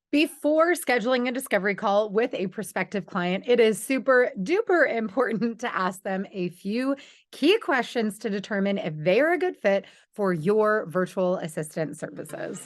Before scheduling a discovery call with a prospective client, it is super duper important to ask them a few key questions to determine if they are a good fit for your virtual assistant services.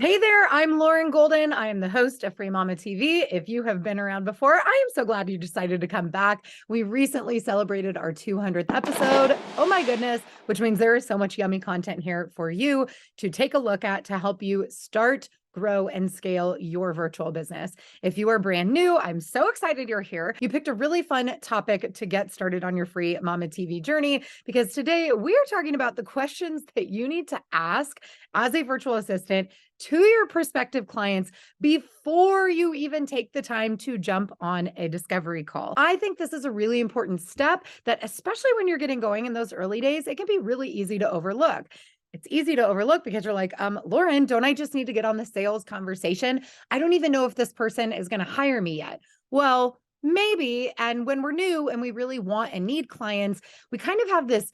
Hey there, I'm Lauren Golden. I am the host of Free Mama TV. If you have been around before, I am so glad you decided to come back. We recently celebrated our 200th episode. Oh my goodness, which means there is so much yummy content here for you to take a look at to help you start, grow, and scale your virtual business. If you are brand new, I'm so excited you're here. You picked a really fun topic to get started on your Free Mama TV journey because today we are talking about the questions that you need to ask as a virtual assistant to your prospective clients before you even take the time to jump on a discovery call. I think this is a really important step that, especially when you're getting going in those early days, it can be really easy to overlook. It's easy to overlook because you're like, Lauren, don't I just need to get on the sales conversation? I don't even know if this person is going to hire me yet. Well, maybe. And when we're new and we really want and need clients, we kind of have this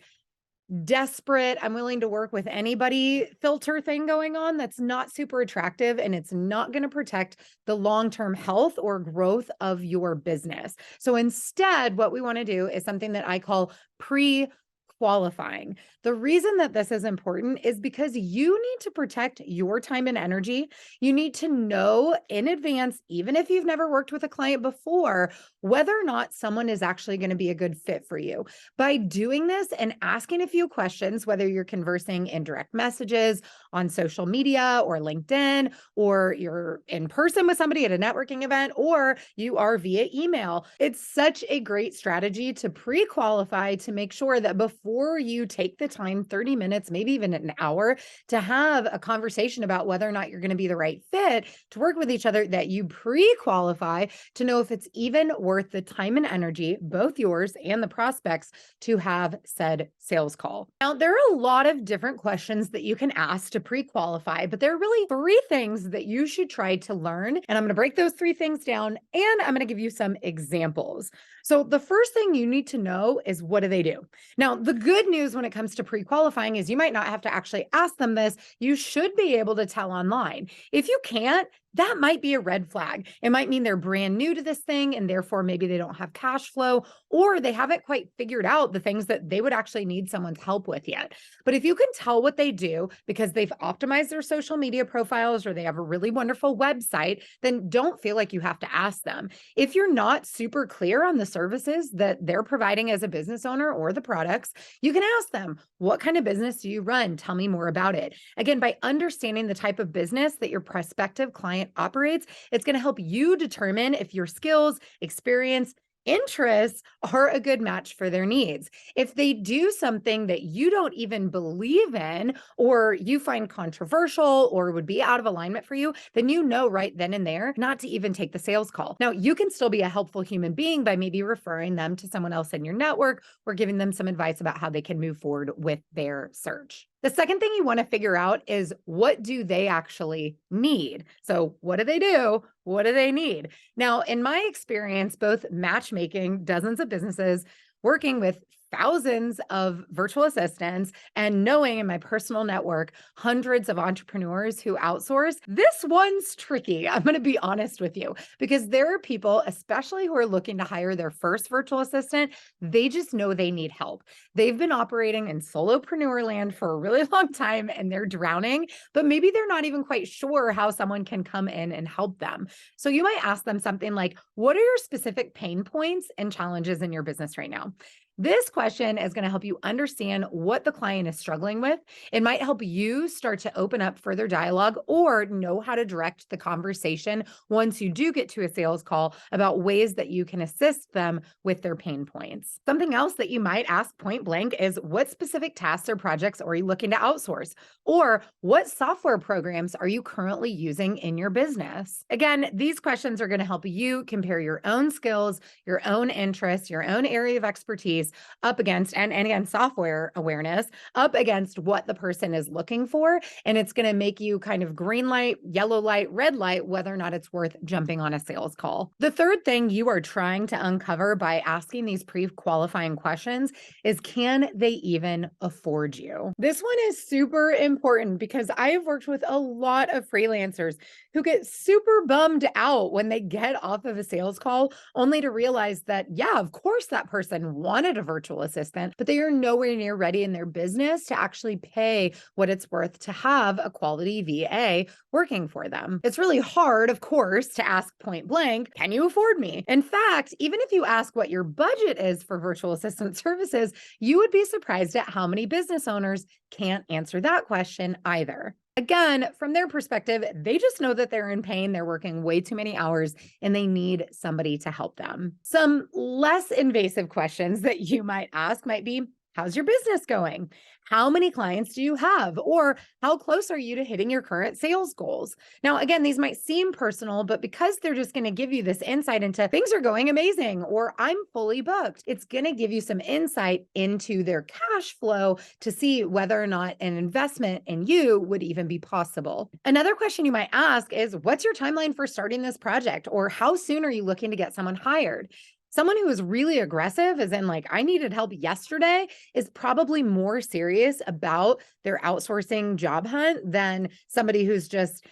desperate, I'm willing to work with anybody filter thing going on that's not super attractive, and it's not going to protect the long-term health or growth of your business. So instead, what we want to do is something that I call pre-qualifying. The reason that this is important is because you need to protect your time and energy. You need to know in advance, even if you've never worked with a client before, whether or not someone is actually going to be a good fit for you. By doing this and asking a few questions, whether you're conversing in direct messages on social media or LinkedIn, or you're in person with somebody at a networking event, or you are via email, it's such a great strategy to pre-qualify to make sure that before you take the time, 30 minutes, maybe even an hour, to have a conversation about whether or not you're going to be the right fit to work with each other, that you pre-qualify to know if it's even worth the time and energy, both yours and the prospects, to have said sales call. Now, there are a lot of different questions that you can ask to pre-qualify, but there are really three things that you should try to learn. And I'm going to break those three things down, and I'm going to give you some examples. So the first thing you need to know is, what do they do? Now, the good news when it comes to pre-qualifying is you might not have to actually ask them this. You should be able to tell online. If you can't, that might be a red flag. It might mean they're brand new to this thing, and therefore maybe they don't have cash flow, or they haven't quite figured out the things that they would actually need someone's help with yet. But if you can tell what they do because they've optimized their social media profiles or they have a really wonderful website, then don't feel like you have to ask them. If you're not super clear on the services that they're providing as a business owner or the products, you can ask them, what kind of business do you run? Tell me more about it. Again, by understanding the type of business that your prospective client operates, it's going to help you determine if your skills, experience, interests are a good match for their needs. If they do something that you don't even believe in, or you find controversial or would be out of alignment for you, then you know right then and there not to even take the sales call. Now, you can still be a helpful human being by maybe referring them to someone else in your network or giving them some advice about how they can move forward with their search. The second thing you want to figure out is, what do they actually need? So what do they do? What do they need? Now, in my experience, both matchmaking dozens of businesses, working with thousands of virtual assistants, and knowing in my personal network hundreds of entrepreneurs who outsource, this one's tricky. I'm going to be honest with you, because there are people, especially who are looking to hire their first virtual assistant, they just know they need help. They've been operating in solopreneur land for a really long time and they're drowning, but maybe they're not even quite sure how someone can come in and help them. So you might ask them something like, what are your specific pain points and challenges in your business right now? This question is going to help you understand what the client is struggling with. It might help you start to open up further dialogue or know how to direct the conversation once you do get to a sales call about ways that you can assist them with their pain points. Something else that you might ask point blank is, what specific tasks or projects are you looking to outsource? Or what software programs are you currently using in your business? Again, these questions are going to help you compare your own skills, your own interests, your own area of expertise expertise up against, and again, software awareness up against what the person is looking for. And it's going to make you kind of green light, yellow light, red light, whether or not it's worth jumping on a sales call. The third thing you are trying to uncover by asking these pre-qualifying questions is, can they even afford you? This one is super important because I have worked with a lot of freelancers who get super bummed out when they get off of a sales call, only to realize that, yeah, of course that person wanted a virtual assistant, but they are nowhere near ready in their business to actually pay what it's worth to have a quality VA working for them. It's really hard, of course, to ask point blank, can you afford me? In fact, even if you ask what your budget is for virtual assistant services, you would be surprised at how many business owners can't answer that question either. Again, from their perspective, they just know that they're in pain, they're working way too many hours, and they need somebody to help them. Some less invasive questions that you might ask might be, how's your business going? How many clients do you have? Or how close are you to hitting your current sales goals? Now, again, these might seem personal, but because they're just going to give you this insight into things are going amazing, or I'm fully booked, it's going to give you some insight into their cash flow to see whether or not an investment in you would even be possible. Another question you might ask is, what's your timeline for starting this project? Or how soon are you looking to get someone hired? Someone who is really aggressive, as in like, I needed help yesterday, is probably more serious about their outsourcing job hunt than somebody who's just,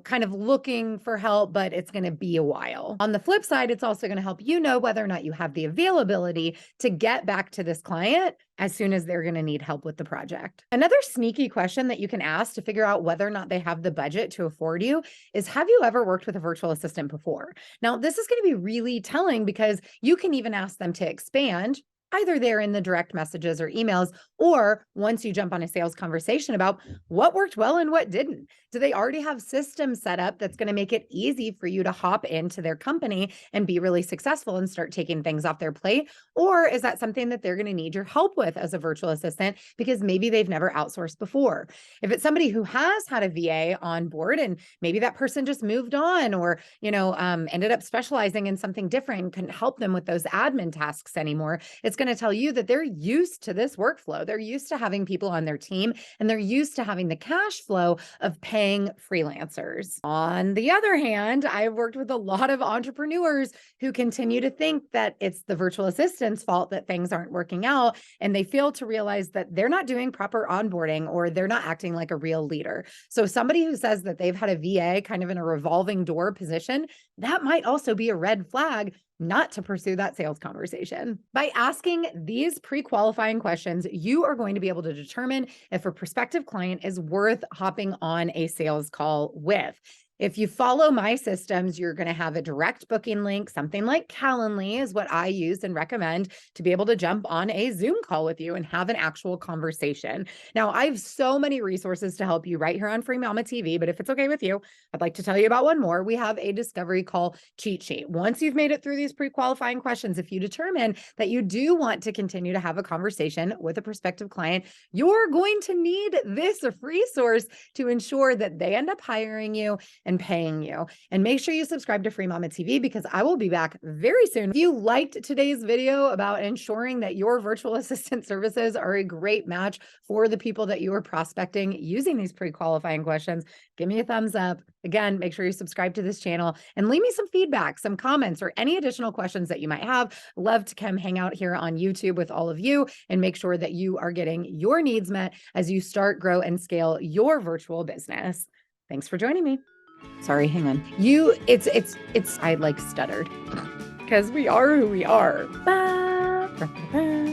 kind of looking for help, but it's going to be a while. On the flip side, it's also going to help you know whether or not you have the availability to get back to this client as soon as they're going to need help with the project. Another sneaky question that you can ask to figure out whether or not they have the budget to afford you is, have you ever worked with a virtual assistant before? Now, this is going to be really telling because you can even ask them to expand, either there in the direct messages or emails, or once you jump on a sales conversation about what worked well and what didn't. Do they already have systems set up that's going to make it easy for you to hop into their company and be really successful and start taking things off their plate? Or is that something that they're going to need your help with as a virtual assistant because maybe they've never outsourced before? If it's somebody who has had a VA on board and maybe that person just moved on or, ended up specializing in something different and couldn't help them with those admin tasks anymore, it's going to tell you that they're used to this workflow. They're used to having people on their team and they're used to having the cash flow of paying freelancers. On the other hand, I've worked with a lot of entrepreneurs who continue to think that it's the virtual assistant's fault that things aren't working out, and they fail to realize that they're not doing proper onboarding or they're not acting like a real leader. So somebody who says that they've had a VA kind of in a revolving door position, that might also be a red flag not to pursue that sales conversation. By asking these pre-qualifying questions, you are going to be able to determine if a prospective client is worth hopping on a sales call with. If you follow my systems, you're going to have a direct booking link. Something like Calendly is what I use and recommend to be able to jump on a Zoom call with you and have an actual conversation. Now, I have so many resources to help you right here on Free Mama TV, but if it's okay with you, I'd like to tell you about one more. We have a discovery call cheat sheet. Once you've made it through these pre-qualifying questions, if you determine that you do want to continue to have a conversation with a prospective client, you're going to need this resource to ensure that they end up hiring you and paying you. And make sure you subscribe to Free Mama TV because I will be back very soon. If you liked today's video about ensuring that your virtual assistant services are a great match for the people that you are prospecting using these pre-qualifying questions, give me a thumbs up. Again, make sure you subscribe to this channel and leave me some feedback, some comments, or any additional questions that you might have. Love to come hang out here on YouTube with all of you and make sure that you are getting your needs met as you start, grow, and scale your virtual business. Thanks for joining me. Sorry, hang on. I like stuttered because we are who we are. Ba, ba, ba, ba.